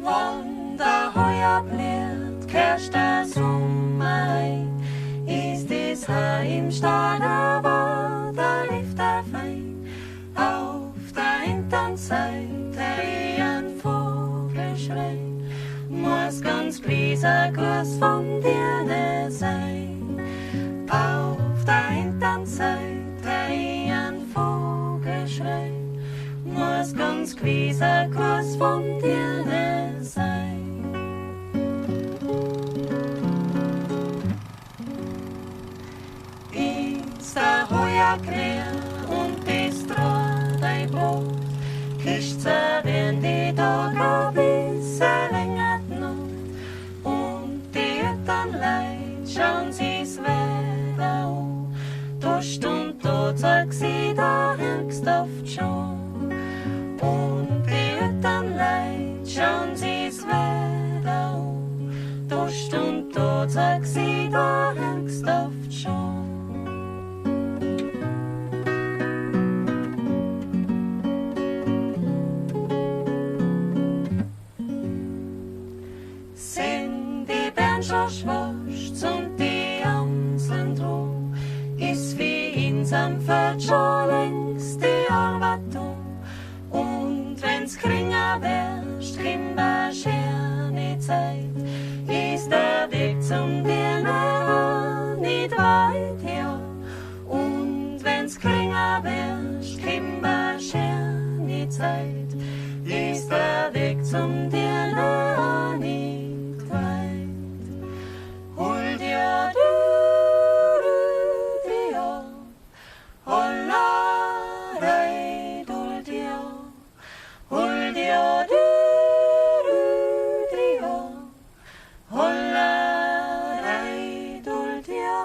Wann da Holler blüaht, kehrst das ist es Heimstatt, aber da lief der fein. Auf der hintern Seite ein Vogel schreit, muss ganz dieser Gruß von dir ne sein. Auf der hintern Seite ein Vogel schreit, muss ganz dieser Gruß von dir ne sein. Ist der Holler quer und ist drei Brot, kischt wenn die Tage bis länger noch. Und die Hütten leid, schauen sie's Wetter an. Da stund da zeig sie da höchst oft schon. Und die Hütten leid, schauen sie's Wetter an. Da stund da zeig sie da höchst oft schon. Schwarz und die Amseln drum, ist wie ins am Feld schon längst die Arbeit um. Und wenn's kringer wärst, kimmer schöne Zeit, ist der Weg zum Dirne nicht weit her. Und wenn's kringer wärst, kimmer schöne Zeit, ist der Weg zum Dirne nicht weit. Hol dir dir, Hollerei, hol dir dir, Hollerei, hol dir.